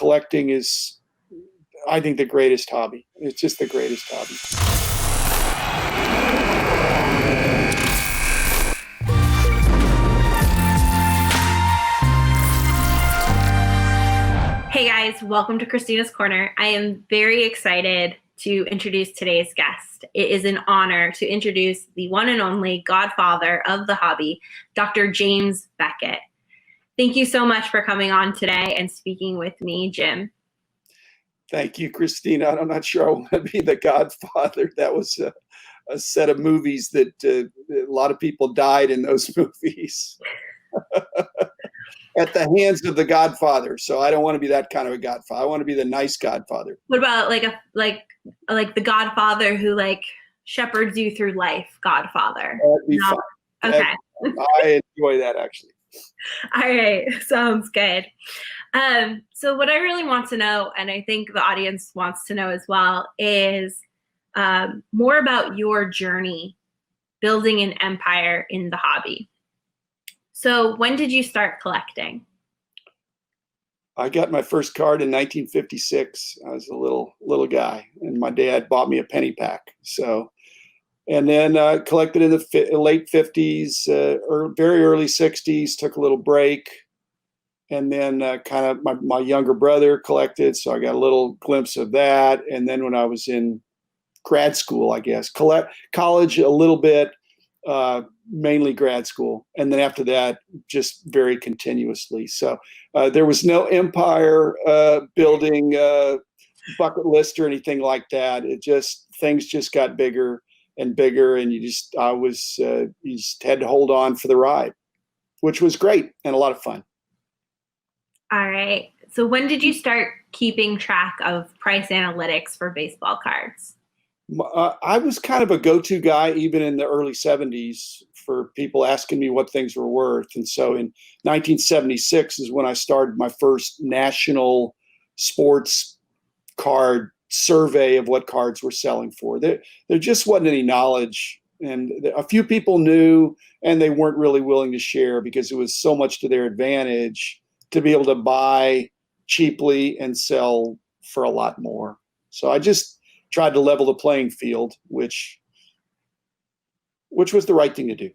collecting is, I think, the greatest hobby. It's just the greatest hobby. Hey guys, welcome to Kristina's Corner. I am very excited to introduce today's guest. It is an honor to introduce the one and only godfather of the hobby, Dr. James Beckett. Thank you so much for coming on today and speaking with me, Jim. Thank you, Kristina. I'm not sure I want to be the godfather. That was a set of movies that a lot of people died in those movies. At the hands of the godfather. So I don't want to be that kind of a godfather. I want to be the nice godfather. What about like the godfather who like shepherds you through life, godfather? That'd be fun. Okay. I enjoy that, actually. All right. Sounds good. So what I really want to know, and I think the audience wants to know as well, is more about your journey building an empire in the hobby. So when did you start collecting? I got my first card in 1956. I was a little guy, and my dad bought me a penny pack. So, and then collected in the late 50s, or very early 60s. Took a little break, and then kind of my younger brother collected, so I got a little glimpse of that. And then when I was in grad school, I guess college a little bit. Mainly grad school. And then after that, just very continuously. So there was no empire building bucket list or anything like that. Things just got bigger and bigger. And you just had to hold on for the ride, which was great and a lot of fun. All right. So when did you start keeping track of price analytics for baseball cards? I was kind of a go-to guy even in the early 70s for people asking me what things were worth. And so in 1976 is when I started my first national sports card survey of what cards were selling for. There just wasn't any knowledge, and a few people knew, and they weren't really willing to share because it was so much to their advantage to be able to buy cheaply and sell for a lot more. So I just tried to level the playing field, which was the right thing to do.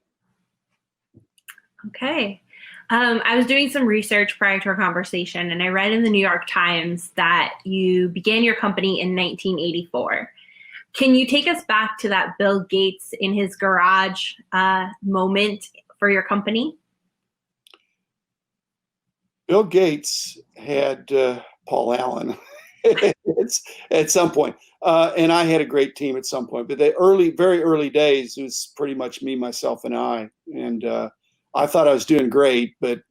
Okay. I was doing some research prior to our conversation, and I read in the New York Times that you began your company in 1984. Can you take us back to that Bill Gates in his garage moment for your company? Bill Gates had Paul Allen at some point. And I had a great team at some point, but very early days, it was pretty much me, myself, and I. And I thought I was doing great, but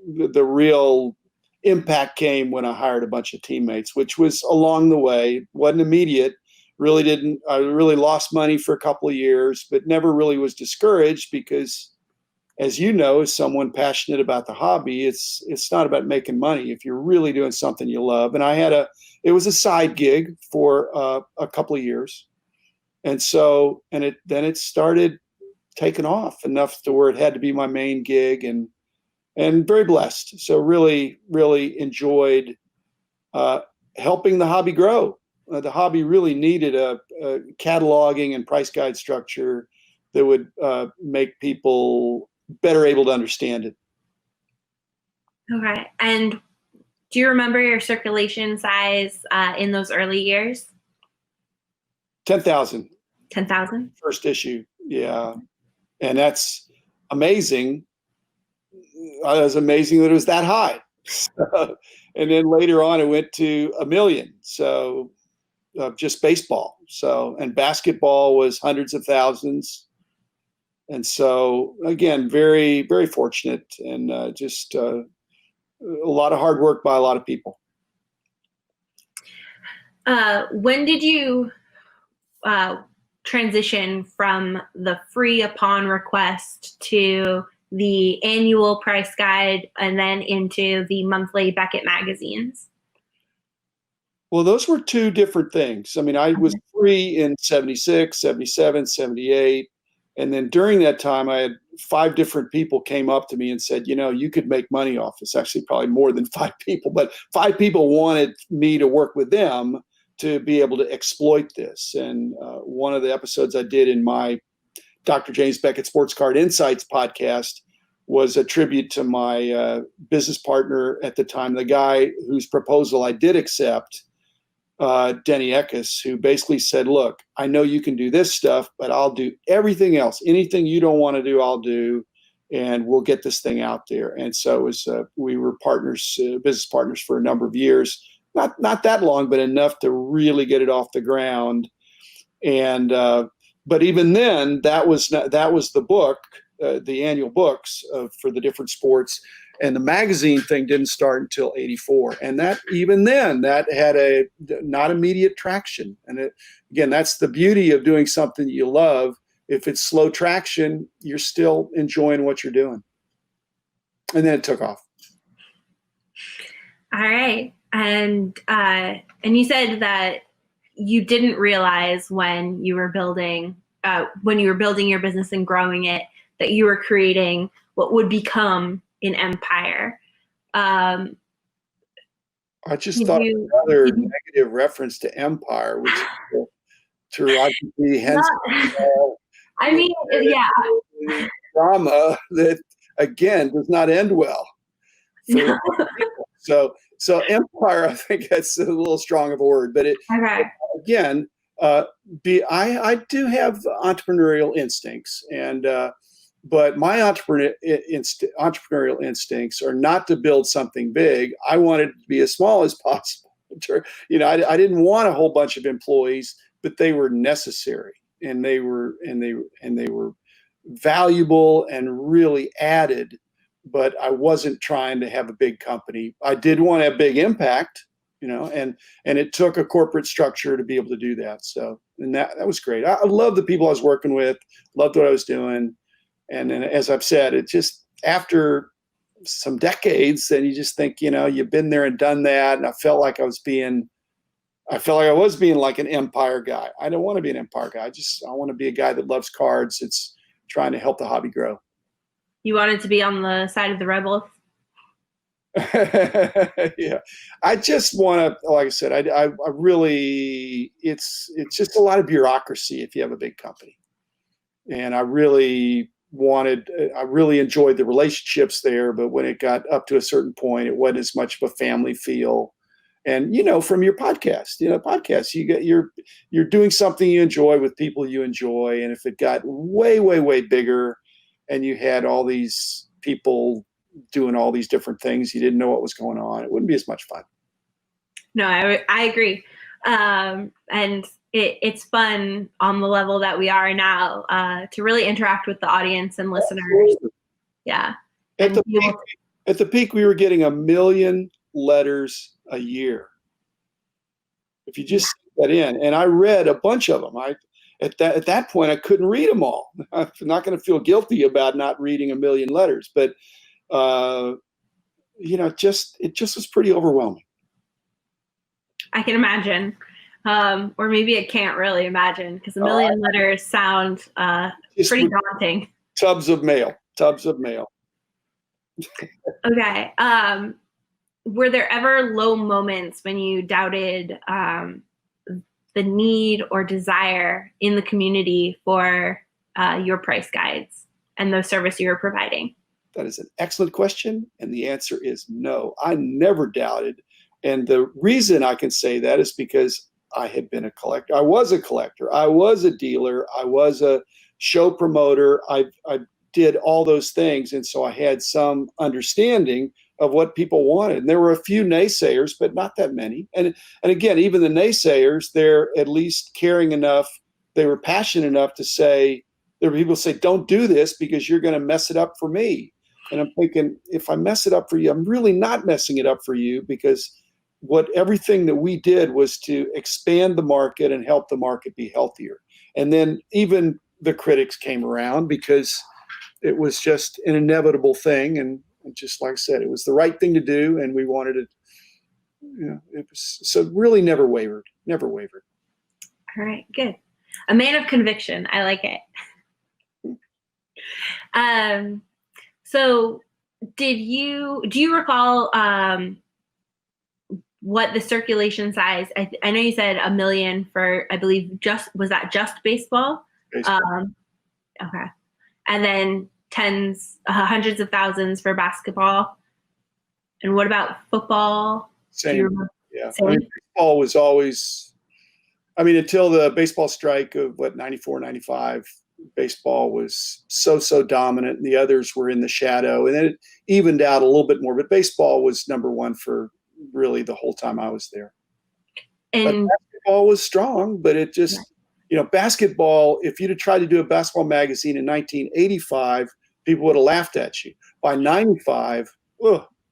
the real impact came when I hired a bunch of teammates, which was along the way. Wasn't immediate. I really lost money for a couple of years, but never really was discouraged because, as you know, as someone passionate about the hobby, it's not about making money if you're really doing something you love. And it was a side gig for a couple of years. And so, then it started taking off enough to where it had to be my main gig, and very blessed. So really, really enjoyed helping the hobby grow. The hobby really needed a cataloging and price guide structure that would make people better able to understand it. Okay. And do you remember your circulation size in those early years? 10,000. 10,000? First issue. Yeah. And that's amazing. It was amazing that it was that high. And then later on, it went to 1 million. So just baseball. And basketball was hundreds of thousands. And so, again, very, very fortunate, and just a lot of hard work by a lot of people. When did you transition from the free upon request to the annual price guide and then into the monthly Beckett magazines? Well, those were two different things. I mean, I was free in 76, 77, 78. And then during that time, I had 5 different people came up to me and said, you could make money off this. Actually, probably more than 5 people, but 5 people wanted me to work with them to be able to exploit this. And one of the episodes I did in my Dr. James Beckett Sports Card Insights podcast was a tribute to my business partner at the time, the guy whose proposal I did accept, Denny Eckes, who basically said, look, I know you can do this stuff, but I'll do everything else. Anything you don't want to do, I'll do, and we'll get this thing out there. And so it was, we were partners, business partners for a number of years, not that long, but enough to really get it off the ground. And but even then, that was the book, the annual books for the different sports. And the magazine thing didn't start until '84, and that even then that had a not immediate traction. And again, that's the beauty of doing something you love. If it's slow traction, you're still enjoying what you're doing. And then it took off. All right, and you said that you didn't realize when you were building your business and growing it that you were creating what would become an empire. I just thought another negative reference to empire, which is derogatory, hence I mean, yeah, drama that again does not end well. No. So empire, I think that's a little strong of a word, but again, I do have entrepreneurial instincts, and but my entrepreneurial instincts are not to build something big. I wanted it to be as small as possible. I didn't want a whole bunch of employees, but they were necessary, and they were valuable and really added. But I wasn't trying to have a big company. I did want to have big impact, and it took a corporate structure to be able to do that. So, and that was great. I love the people I was working with, loved what I was doing. And then, as I've said, it just after some decades, then you just think, you've been there and done that. And I felt like I was being like an empire guy. I don't want to be an empire guy. I want to be a guy that loves cards. It's trying to help the hobby grow. You wanted to be on the side of the rebels? Yeah, I just want to, like I said, I really, it's just a lot of bureaucracy if you have a big company. And I really enjoyed the relationships there, but when it got up to a certain point, it wasn't as much of a family feel. And, from your podcast, you're doing something you enjoy with people you enjoy. And if it got way, way, way bigger and you had all these people doing all these different things, you didn't know what was going on, it wouldn't be as much fun. No, I agree. And it's fun on the level that we are now to really interact with the audience and listeners. Absolutely. Yeah. At the peak, we were getting 1 million letters a year. If you just stick that in, and I read a bunch of them. At that point, I couldn't read them all. I'm not going to feel guilty about not reading 1 million letters, but it just was pretty overwhelming. I can imagine. Or maybe I can't really imagine, because 1 million letters sound pretty daunting. Tubs of mail. Okay. Were there ever low moments when you doubted the need or desire in the community for your price guides and the service you were providing? That is an excellent question, and the answer is no. I never doubted, and the reason I can say that is because I had been a collector. I was a collector. I was a dealer. I was a show promoter. I did all those things, and so I had some understanding of what people wanted. And there were a few naysayers, but not that many. And again, even the naysayers, they're at least caring enough. They were passionate enough to say, there were people who say, don't do this because you're going to mess it up for me. And I'm thinking, if I mess it up for you, I'm really not messing it up for you, because everything that we did was to expand the market and help the market be healthier. And then even the critics came around, because it was just an inevitable thing. And just like I said, it was the right thing to do, and we wanted it. It was, so really never wavered. All right, good. A man of conviction. I like it. So do you recall what the circulation size? I know you said 1 million for, I believe, was that just baseball? Baseball. Okay. And then hundreds of thousands for basketball. And what about football? Same. Yeah. I mean, baseball was always, until the baseball strike of 94, 95, baseball was so dominant and the others were in the shadow, and then it evened out a little bit more, but baseball was number one for really the whole time I was there. And but basketball was strong, but it just, basketball, if you'd have tried to do a basketball magazine in 1985, people would have laughed at you. By 95,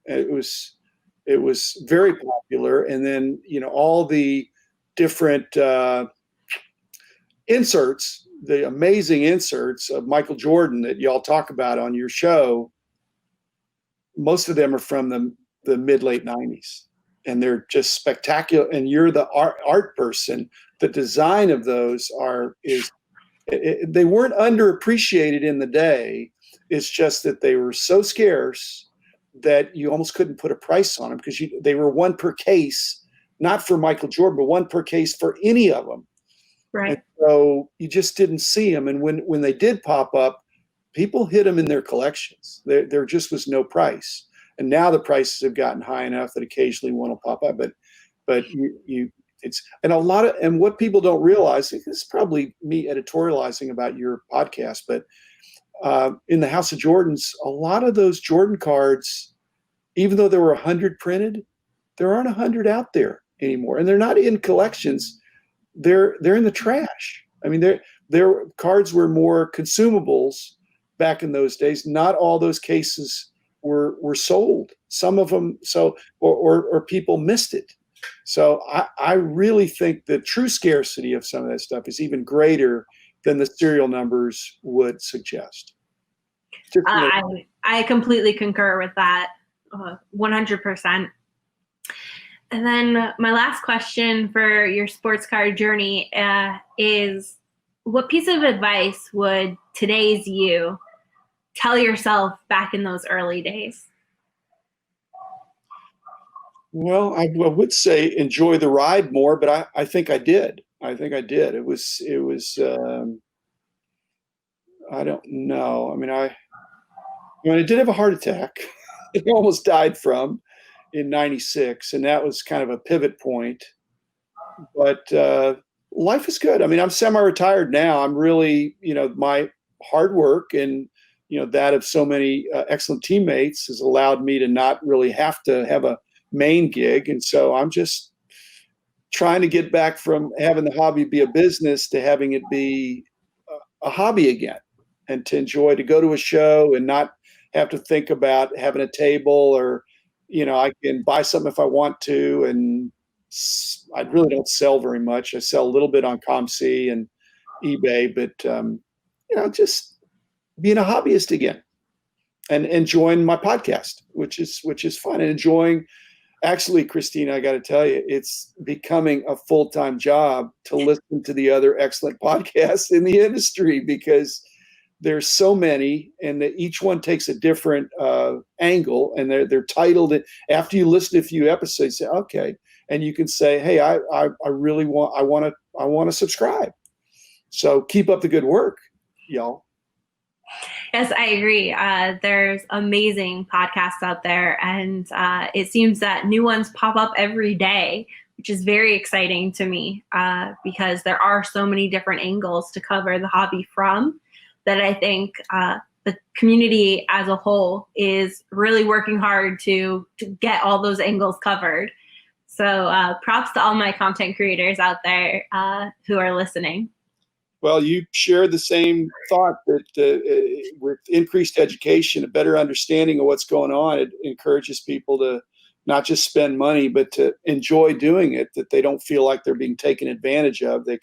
it was very popular. And then, all the different inserts, the amazing inserts of Michael Jordan that y'all talk about on your show, most of them are from the mid-late 90s. And they're just spectacular. And you're the art person. The design of those they weren't underappreciated in the day. It's just that they were so scarce that you almost couldn't put a price on them because they were one per case, not for Michael Jordan, but one per case for any of them. Right. And so you just didn't see them. And when they did pop up, people hid them in their collections. There just was no price. And now the prices have gotten high enough that occasionally one will pop up. But and what people don't realize, this is probably me editorializing about your podcast, but in the House of Jordans, a lot of those Jordan cards, even though there were 100 printed, there aren't 100 out there anymore, and they're not in collections. They're in the trash. I mean, their cards were more consumables back in those days. Not all those cases were sold. Some of them, or people missed it. So I really think the true scarcity of some of that stuff is even greater than the serial numbers would suggest. I completely concur with that, 100%. And then my last question for your sports card journey is, what piece of advice would today's you tell yourself back in those early days? Well, I would say enjoy the ride more, but I think I did. It was I don't know. I did have a heart attack. I almost died from in 96, and that was kind of a pivot point. But life is good. I'm semi-retired now. I'm really, my hard work and, that of so many excellent teammates has allowed me to not really have to have a main gig. And so I'm just trying to get back from having the hobby be a business to having it be a hobby again, and to enjoy, to go to a show and not have to think about having a table, or, I can buy something if I want to. And I really don't sell very much. I sell a little bit on ComC and eBay, but, just being a hobbyist again and enjoying my podcast, which is fun, and enjoying. Actually, Kristina, I got to tell you, it's becoming a full-time job to listen to the other excellent podcasts in the industry, because there's so many, and each one takes a different angle, and they're titled. After you listen to a few episodes, say, okay, and you can say, hey, I really want to subscribe. So keep up the good work, y'all. Yes, I agree. There's amazing podcasts out there, and it seems that new ones pop up every day, which is very exciting to me, because there are so many different angles to cover the hobby from, that I think the community as a whole is really working hard to get all those angles covered. So props to all my content creators out there who are listening. Well, you share the same thought that with increased education, a better understanding of what's going on, it encourages people to not just spend money, but to enjoy doing it, that they don't feel like they're being taken advantage of. They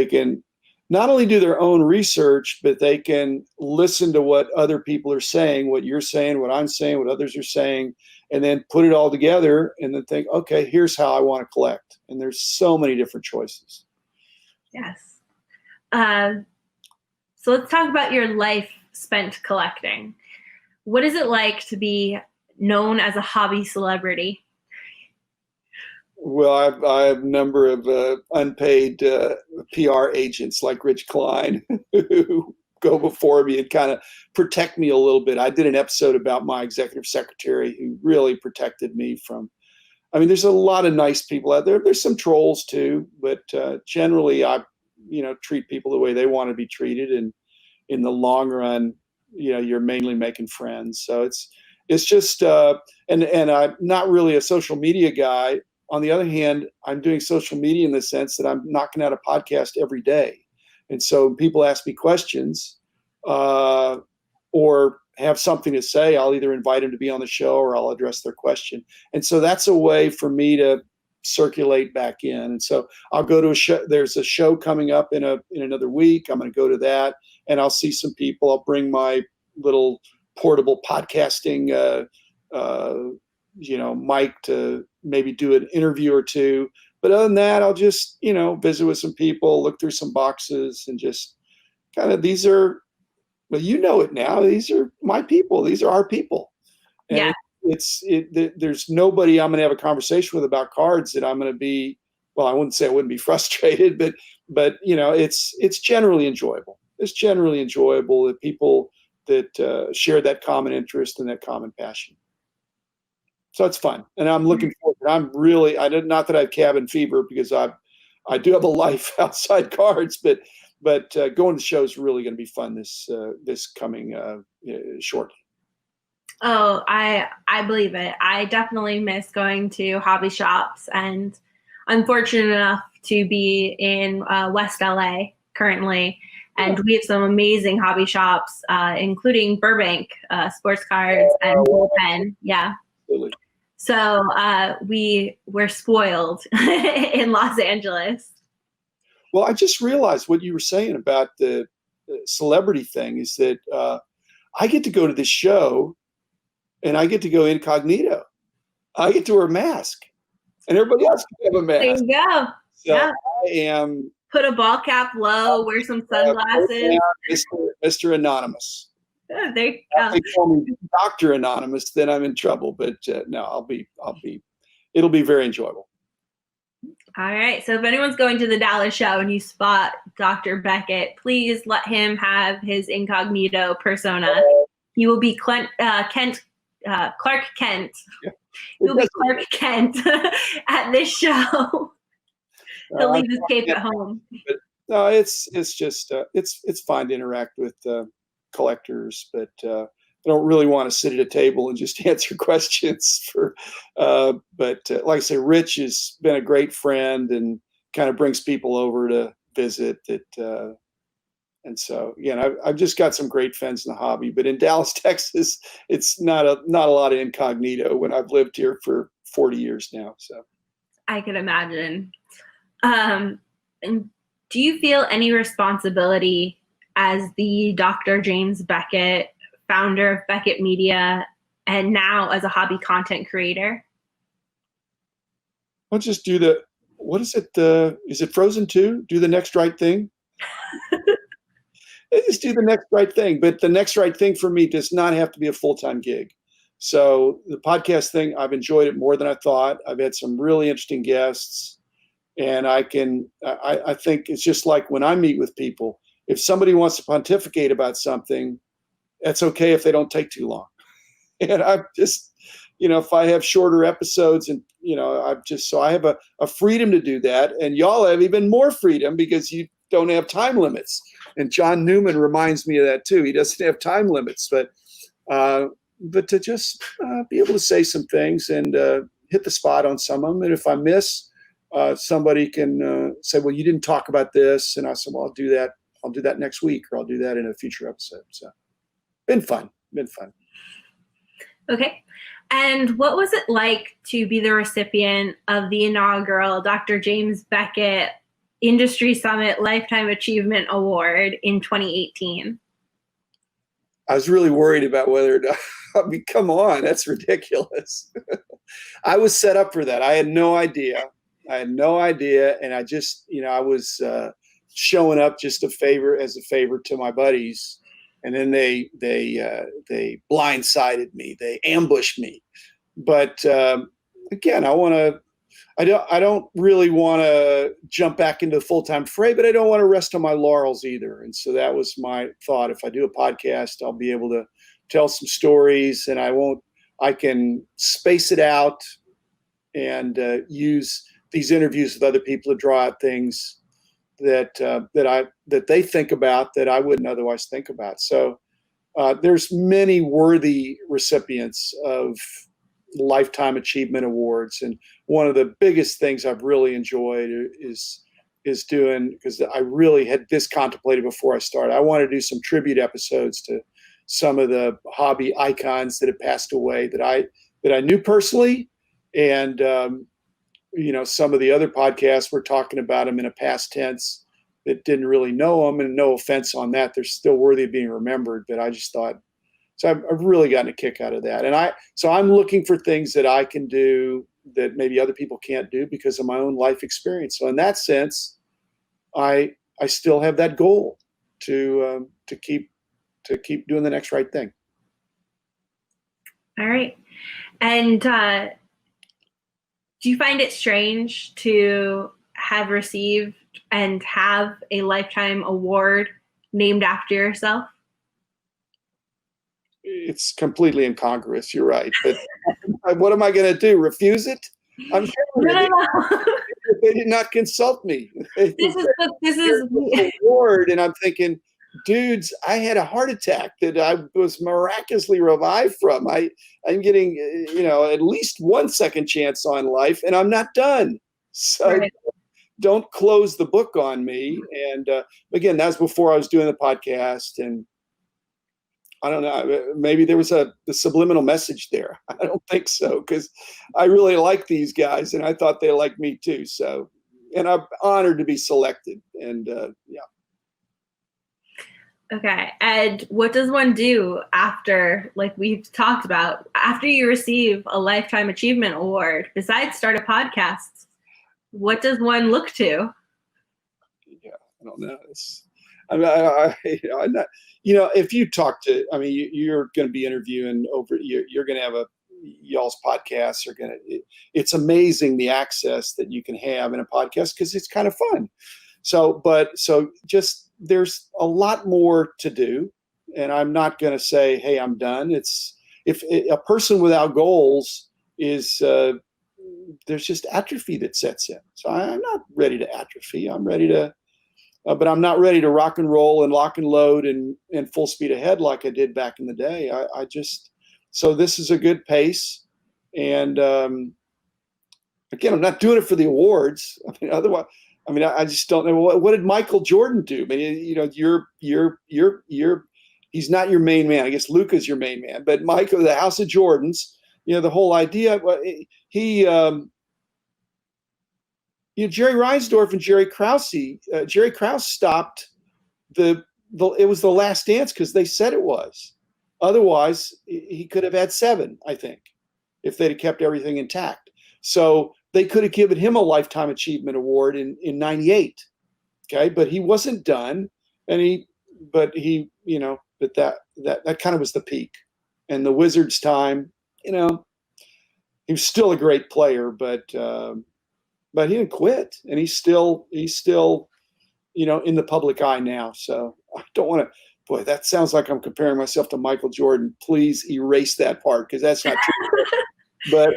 can not only do their own research, but they can listen to what other people are saying, what you're saying, what I'm saying, what others are saying, and then put it all together and then think, okay, here's how I want to collect. And there's so many different choices. Yes. So let's talk about your life spent collecting. What is it like to be known as a hobby celebrity? Well, I have a number of unpaid PR agents like Rich Klein who go before me and kind of protect me a little bit. I did an episode about my executive secretary who really protected me from. I mean, there's a lot of nice people out there. There's some trolls too, but generally, I treat people the way they want to be treated, and in the long run, you're mainly making friends. So it's just and I'm not really a social media guy. On the other hand, I'm doing social media in the sense that I'm knocking out a podcast every day. And so people ask me questions or have something to say, I'll either invite them to be on the show or I'll address their question. And so that's a way for me to circulate back in. And so I'll go to a show. There's a show coming up in another week. I'm going to go to that and I'll see some people. I'll bring my little portable podcasting mic to maybe do an interview or two. But other than that, I'll just, visit with some people, look through some boxes and just kind of, it now, these are my people. These are our people. And yeah. There's nobody I'm going to have a conversation with about cards that I'm going to be, well, I wouldn't say I wouldn't be frustrated, but it's generally enjoyable. It's generally enjoyable that people that share that common interest and that common passion. So it's fun, and I'm looking forward. Not that I have cabin fever because I do have a life outside cards, but going to the show is really going to be fun this coming shortly. Oh, I believe it. I definitely miss going to hobby shops, and I'm fortunate enough to be in West LA currently. And we have some amazing hobby shops, including Burbank, sports cards and bullpen. Yeah. Absolutely. So we're spoiled in Los Angeles. Well, I just realized what you were saying about the celebrity thing is that I get to go to this show and I get to go incognito. I get to wear a mask and everybody else can have a mask. There you go. So yeah. I am. Put a ball cap low, wear some sunglasses. Mr. Anonymous. Yeah, there you go. If they call me Dr. Anonymous, then I'm in trouble. But no, it'll be very enjoyable. All right. So if anyone's going to the Dallas show and you spot Dr. Beckett, please let him have his incognito persona. He will be Clark Kent. Yeah, He will be Clark Kent at this show. He'll leave his cape at home. But no, it's just it's fun to interact with collectors, but I don't really want to sit at a table and just answer questions but like I say, Rich has been a great friend and kind of brings people over to visit that. And so again, I've just got some great friends in the hobby, but in Dallas, Texas, it's not a lot of incognito when I've lived here for 40 years now. So I could imagine. And do you feel any responsibility as the Dr. James Beckett, founder of Beckett Media, and now as a hobby content creator? I'll just do what is it? Is it Frozen 2? Do the next right thing? Just do the next right thing. But the next right thing for me does not have to be a full-time gig. So the podcast thing, I've enjoyed it more than I thought. I've had some really interesting guests. And I think it's just like when I meet with people, if somebody wants to pontificate about something, that's okay if they don't take too long. And I've just, if I have shorter episodes and, I have a freedom to do that. And y'all have even more freedom because you don't have time limits. And John Newman reminds me of that too. He doesn't have time limits, but to just be able to say some things and hit the spot on some of them. And if I miss, somebody can say, well, you didn't talk about this. And I said, well, I'll do that next week, or I'll do that in a future episode. So been fun. Okay. And what was it like to be the recipient of the inaugural Dr. James Beckett Industry Summit Lifetime Achievement Award in 2018? I was really worried about whether to, come on, that's ridiculous. I was set up for that. I had no idea. And I just, I was showing up just as a favor to my buddies. and then they blindsided me, they ambushed me. But again, I don't really want to jump back into the full-time fray, but I don't want to rest on my laurels either. And so that was my thought. If I do a podcast, I'll be able to tell some stories, and I can space it out and use these interviews with other people to draw out things that they think about that I wouldn't otherwise think about. So there's many worthy recipients of Lifetime Achievement Awards, and one of the biggest things I've really enjoyed is doing, because I really had this contemplated before I started. I want to do some tribute episodes to some of the hobby icons that have passed away that I knew personally, and some of the other podcasts were talking about them in a past tense that didn't really know them, and no offense on that, they're still worthy of being remembered. But I just thought, so I've really gotten a kick out of that. And I'm looking for things that I can do that maybe other people can't do because of my own life experience. So in that sense, I still have that goal to keep doing the next right thing. All right. And do you find it strange to have received and have a Lifetime Award named after yourself? It's completely incongruous. You're right. But what am I going to do? Refuse it? I'm No. They did not consult me. This is award, and I'm thinking, dudes, I had a heart attack that I was miraculously revived from. I'm getting, at least 1 second chance on life, and I'm not done. So right. Don't close the book on me. And again, that was before I was doing the podcast, and I don't know, maybe there was the subliminal message there. I don't think so, because I really like these guys, and I thought they liked me too. So, and I'm honored to be selected. And yeah. Okay. And what does one do after, like we've talked about, after you receive a Lifetime Achievement Award, besides start a podcast? What does one look to? Yeah, I don't know. I'm not, if you talk to, you're going to be interviewing you're going to have y'all's podcasts it's amazing the access that you can have in a podcast, because it's kind of fun. So just, there's a lot more to do, and I'm not going to say, hey, I'm done. If a person without goals is, there's just atrophy that sets in. So I'm not ready to atrophy. I'm ready to, but I'm not ready to rock and roll and lock and load and full speed ahead like I did back in the day. So this is a good pace. And again, I'm not doing it for the awards. Otherwise, I just don't know. What did Michael Jordan do? He's not your main man. I guess Luka's your main man, but Michael, the House of Jordans, the whole idea, Jerry Reinsdorf and Jerry Krause. Jerry Krause stopped it was The Last Dance because they said it was. Otherwise, he could have had 7, I think, if they'd have kept everything intact. So they could have given him a Lifetime Achievement Award in '98. Okay, but he wasn't done, and that kind of was the peak. And the Wizards' time, he was still a great player, but he didn't quit, and he's still in the public eye now. So I don't want to. Boy, that sounds like I'm comparing myself to Michael Jordan. Please erase that part, because that's not true. But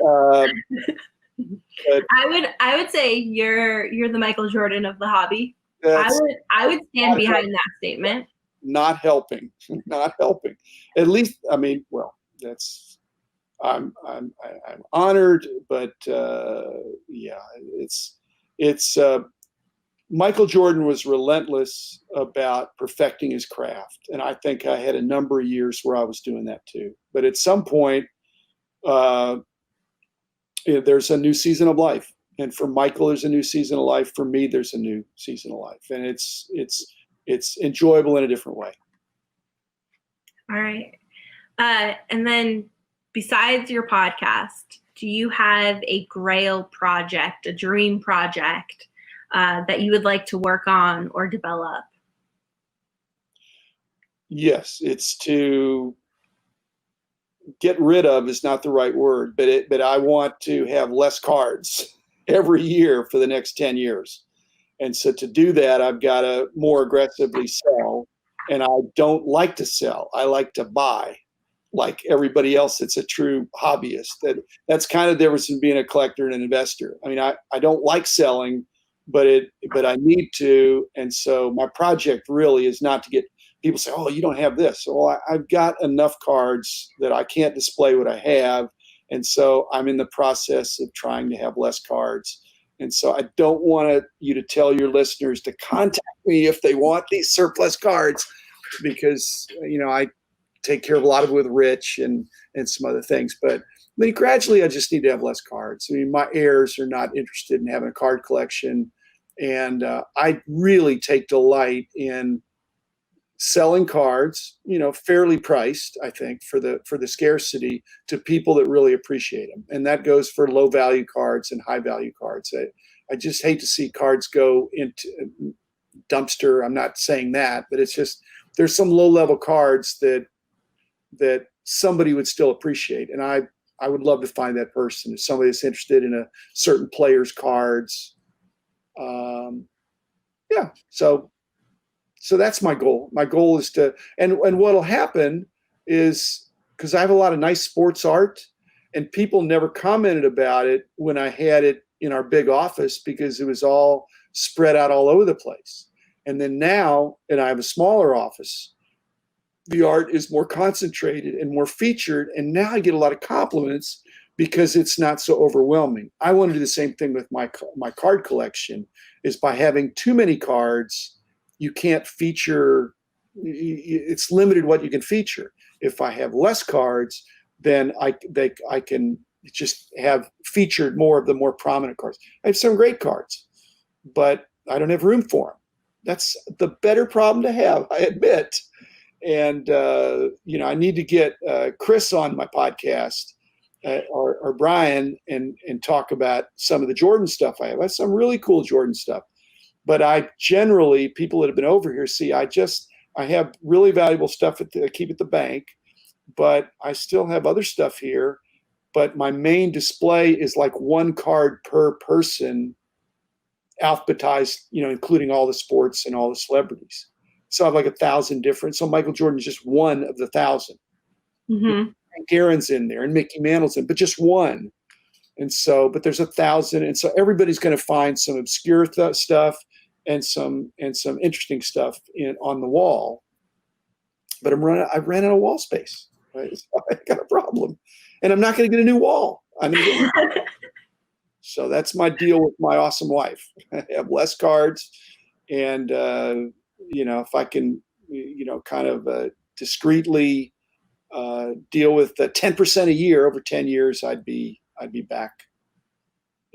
I would say you're the Michael Jordan of the hobby. I would stand behind that statement. Not helping. At least, that's. I'm honored, but yeah, it's Michael Jordan was relentless about perfecting his craft, and I think I had a number of years where I was doing that too. But at some point, there's a new season of life, and for Michael, there's a new season of life. For me, there's a new season of life, and it's enjoyable in a different way. All right, and then besides your podcast, do you have a Grail project, a dream project that you would like to work on or develop? Yes, it's to get rid of is not the right word, but I want to have less cards every year for the next 10 years. And so to do that, I've got to more aggressively sell. And I don't like to sell. I like to buy, like everybody else that's a true hobbyist. That's kind of the difference in being a collector and an investor. I mean, I don't like selling, but I need to. And so my project really is not to get people say, oh, you don't have this. Well, I've got enough cards that I can't display what I have. And so I'm in the process of trying to have less cards. And so I don't want you to tell your listeners to contact me if they want these surplus cards, because, I take care of a lot of it with Rich and some other things. But I mean, gradually, I just need to have less cards. I mean, my heirs are not interested in having a card collection. And I really take delight in selling cards, fairly priced, I think, for the scarcity, to people that really appreciate them. And that goes for low value cards and high value cards. I just hate to see cards go into dumpster. I'm not saying that, but it's just, there's some low level cards that somebody would still appreciate. And I would love to find that person, if somebody that's interested in a certain player's cards. Yeah. So that's my goal. My goal is to, and what'll happen is, because I have a lot of nice sports art, and people never commented about it when I had it in our big office, because it was all spread out all over the place. And then now, and I have a smaller office, the art is more concentrated and more featured. And now I get a lot of compliments because it's not so overwhelming. I want to do the same thing with my card collection, is by having too many cards, you can't feature, it's limited what you can feature. If I have less cards, then I can just have featured more of the more prominent cards. I have some great cards, but I don't have room for them. That's the better problem to have, I admit. And, I need to get Chris on my podcast, or Brian, and talk about some of the Jordan stuff I have. I have some really cool Jordan stuff. But I generally, people that have been over here see, I have really valuable stuff I keep at the bank, but I still have other stuff here. But my main display is like one card per person, alphabetized, including all the sports and all the celebrities. So I have like 1,000 different. So Michael Jordan is just one of the 1,000. Mm-hmm. And Garen's in there, and Mickey Mantle's in, but just one. And so, but there's 1,000, and so everybody's going to find some obscure stuff and some interesting stuff on the wall. But I ran out of wall space. Right? So I got a problem, and I'm not going to get a new wall. So that's my deal with my awesome wife. I have less cards, and if I can, kind of discreetly deal with 10% a year over 10 years, I'd be back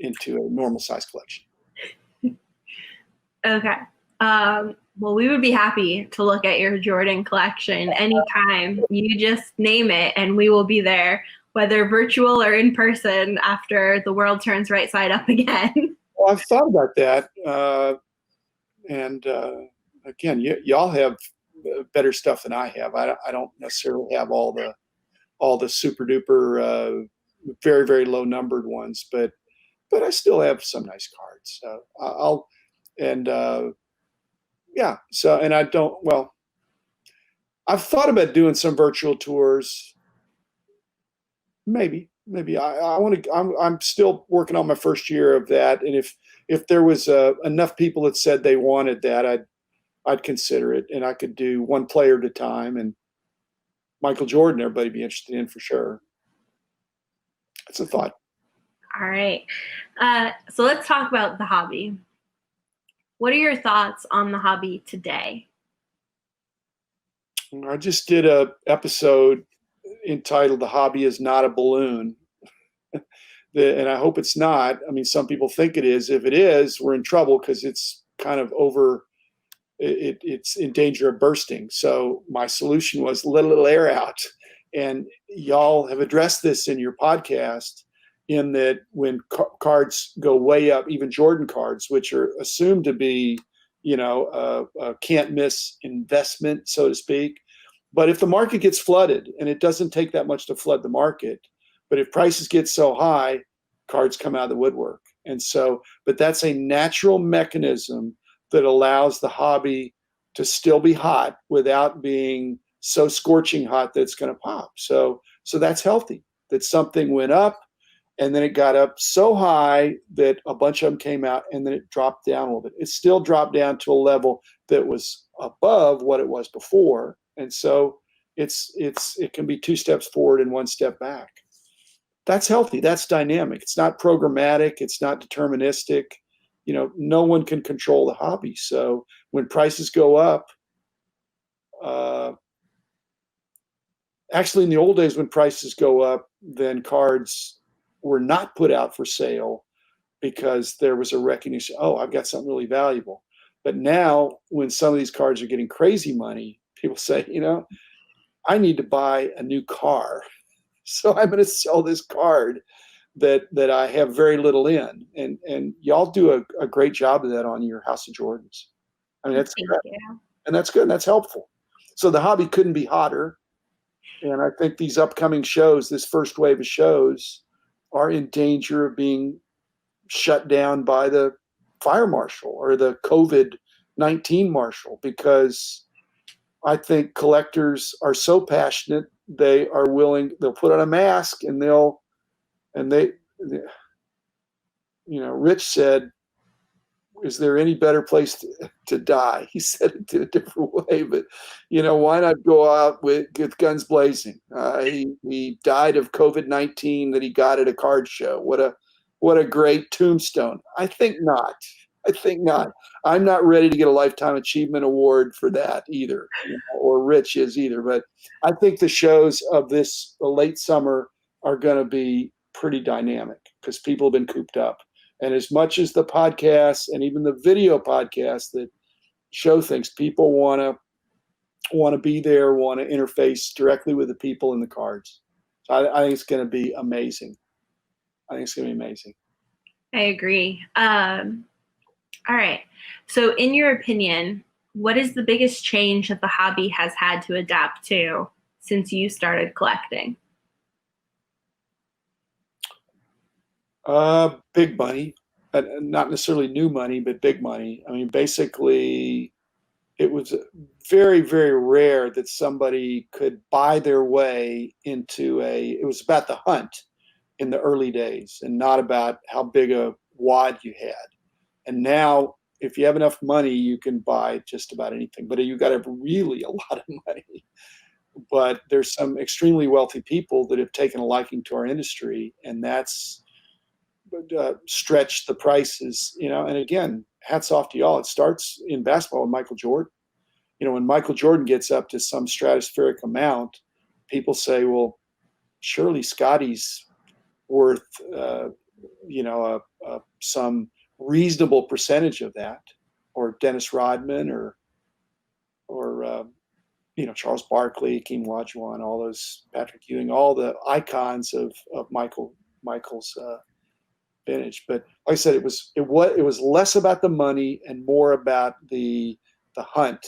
into a normal size collection. Okay. Well, we would be happy to look at your Jordan collection anytime. You just name it, and we will be there, whether virtual or in person, after the world turns right side up again. Well, I've thought about that. And again, y'all have better stuff than I have. I don't necessarily have all the super duper, very, very low numbered ones, but I still have some nice cards. I've thought about doing some virtual tours. Maybe I want to. I'm still working on my first year of that, and if there was enough people that said they wanted that, I'd consider it, and I could do one player at a time. And Michael Jordan, everybody be interested in for sure. That's a thought. All right. So let's talk about the hobby. What are your thoughts on the hobby today? I just did a episode entitled "The Hobby Is Not a Balloon," and I hope it's not. I mean, some people think it is. If it is, we're in trouble, because it's kind of over. It's in danger of bursting. So my solution was let a little air out. And y'all have addressed this in your podcast, in that when cards go way up, even Jordan cards, which are assumed to be, a can't miss investment, so to speak, But if the market gets flooded, and it doesn't take that much to flood the market, but if prices get so high, cards come out of the woodwork. And so, but that's a natural mechanism that allows the hobby to still be hot without being so scorching hot that it's going to pop. So that's healthy. That something went up, and then it got up so high that a bunch of them came out, and then it dropped down a little bit. It still dropped down to a level that was above what it was before. And so it can be 2 steps forward and 1 step back. That's healthy. That's dynamic. It's not programmatic. It's not deterministic. No one can control the hobby. So when prices go up, actually in the old days when prices go up, then cards were not put out for sale because there was a recognition, oh, I've got something really valuable. But now when some of these cards are getting crazy money, people say, I need to buy a new car. So I'm going to sell this card that I have very little in. And y'all do a great job of that on your House of Jordans. I mean, that's good. And that's good. And that's helpful. So the hobby couldn't be hotter. And I think these upcoming shows, this first wave of shows, are in danger of being shut down by the fire marshal or the COVID-19 marshal, because I think collectors are so passionate, they'll put on a mask and Rich said, is there any better place to die? He said it in a different way, but why not go out with guns blazing? He died of COVID-19 that he got at a card show. What a great tombstone. I think not. I'm not ready to get a Lifetime Achievement Award for that either, or Rich is either. But I think the shows of this late summer are going to be pretty dynamic because people have been cooped up. And as much as the podcasts and even the video podcasts that show things, people want to be there, want to interface directly with the people in the cards. So I think it's going to be amazing. I agree. All right. So in your opinion, what is the biggest change that the hobby has had to adapt to since you started collecting? Big money, not necessarily new money, but big money. I mean, basically, it was very, very rare that somebody could buy their way into it was about the hunt in the early days and not about how big a wad you had. And now, if you have enough money, you can buy just about anything, but you got to have really a lot of money. But there's some extremely wealthy people that have taken a liking to our industry, and that's stretched the prices, and again, hats off to y'all. It starts in basketball with Michael Jordan. When Michael Jordan gets up to some stratospheric amount, people say, well, surely Scotty's worth, some reasonable percentage of that, or Dennis Rodman, or Charles Barkley, Hakeem Olajuwon, all those, Patrick Ewing, all the icons of Michael's vintage. But like I said, it was less about the money and more about the hunt,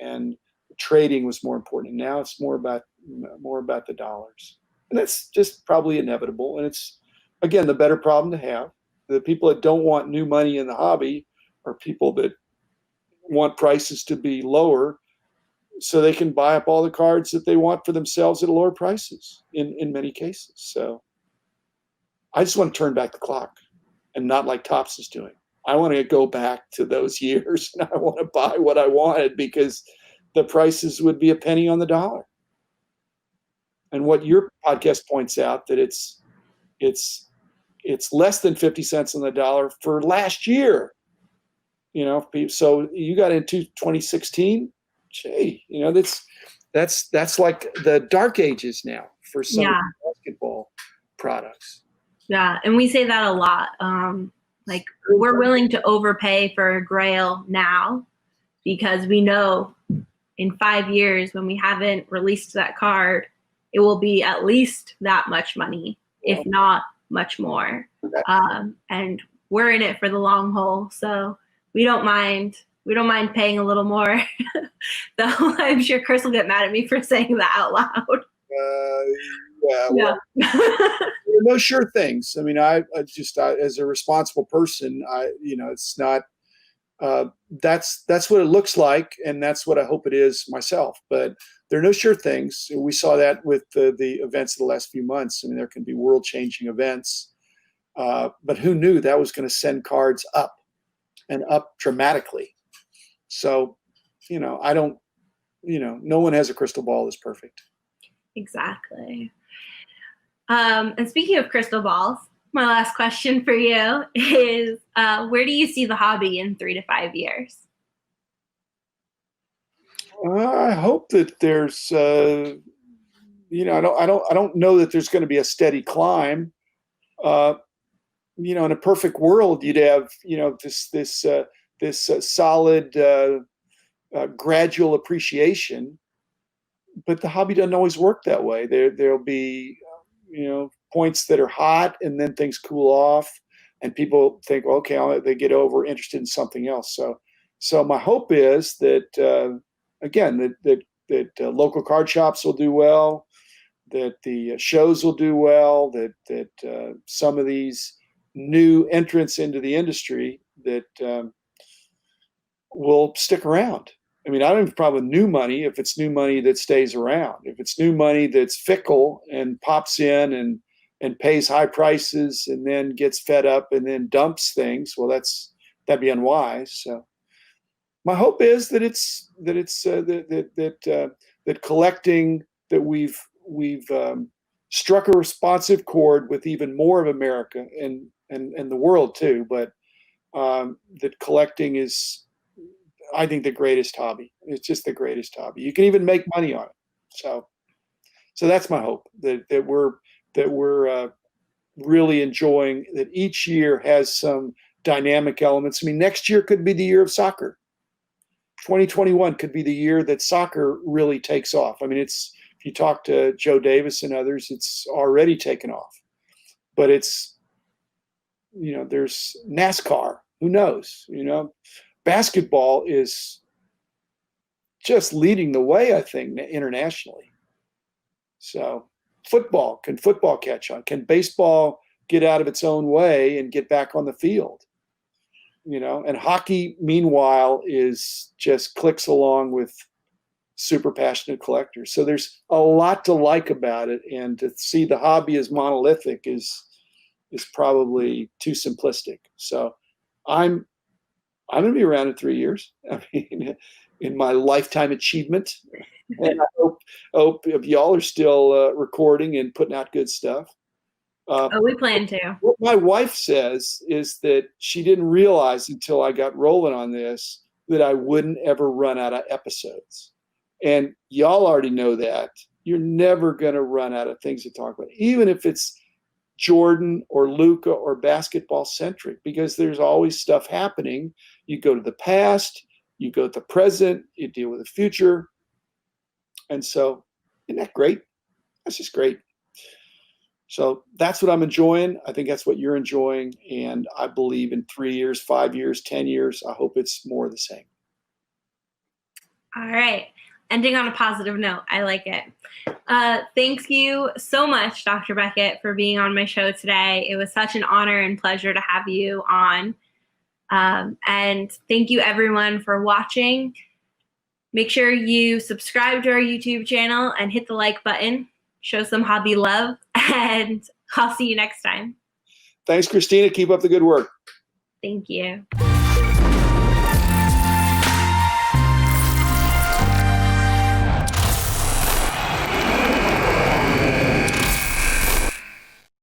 and trading was more important. And now it's more about the dollars, and that's just probably inevitable. And it's, again, the better problem to have. The people that don't want new money in the hobby are people that want prices to be lower so they can buy up all the cards that they want for themselves at lower prices in many cases. So I just want to turn back the clock, and not like Topps is doing. I want to go back to those years, and I want to buy what I wanted because the prices would be a penny on the dollar. And what your podcast points out, that it's less than 50 cents on the dollar for last year. So you got into 2016. Gee, that's like the dark ages now for some basketball products. Yeah, and we say that a lot. Like, we're willing to overpay for a Grail now because we know in 5 years, when we haven't released that card, it will be at least that much money, if not much more. And we're in it for the long haul, so we don't mind We don't mind paying a little more. Though I'm sure Chris will get mad at me for saying that out loud. Yeah, well, there are no sure things. I mean, I just as a responsible person, it's not. That's what it looks like, and that's what I hope it is myself. But there are no sure things. We saw that with the events of the last few months. I mean, there can be world-changing events, but who knew that was going to send cards up and up dramatically? So, I don't. No one has a crystal ball that's perfect. Exactly. And speaking of crystal balls, my last question for you is, where do you see the hobby in 3 to 5 years? I hope that there's, I don't know that there's going to be a steady climb. In a perfect world, you'd have, this solid, gradual appreciation. But the hobby doesn't always work that way. There'll be, points that are hot, and then things cool off, and people think, okay, they get over interested in something else. So my hope is that again that local card shops will do well, that the shows will do well, that some of these new entrants into the industry that will stick around. I mean, I don't have a problem with new money if it's new money that stays around. If it's new money that's fickle and pops in and pays high prices and then gets fed up and then dumps things, well, that'd be unwise. So my hope is that that collecting, that we've struck a responsive chord with even more of America and the world too, but that collecting is, I think, the greatest hobby. It's just the greatest hobby. You can even make money on it. So that's my hope, that we're really enjoying, that each year has some dynamic elements. I mean, next year could be the year of soccer. 2021 could be the year that soccer really takes off. I mean, if you talk to Joe Davis and others, it's already taken off. But it's, there's NASCAR. Who knows? Basketball is just leading the way, I think, internationally. So can football catch on? Can baseball get out of its own way and get back on the field? And hockey, meanwhile, is just clicks along with super passionate collectors. So there's a lot to like about it, and to see the hobby as monolithic is probably too simplistic. So I'm going to be around in 3 years. I mean, in my lifetime achievement. And I hope if y'all are still recording and putting out good stuff. We plan to. What my wife says is that she didn't realize until I got rolling on this that I wouldn't ever run out of episodes. And y'all already know that. You're never going to run out of things to talk about, even if it's Jordan or Luka or basketball centric, because there's always stuff happening. You go to the past, you go to the present, you deal with the future. And so, isn't that great? That's just great. So that's what I'm enjoying. I think that's what you're enjoying. And I believe in 3 years, 5 years, 10 years, I hope it's more of the same. All right. Ending on a positive note. I like it. Thank you so much, Dr. Beckett, for being on my show today. It was such an honor and pleasure to have you on. And thank you, everyone, for watching. Make sure you subscribe to our YouTube channel and hit the like button. Show some hobby love, and I'll see you next time. Thanks, Kristina. Keep up the good work. Thank you.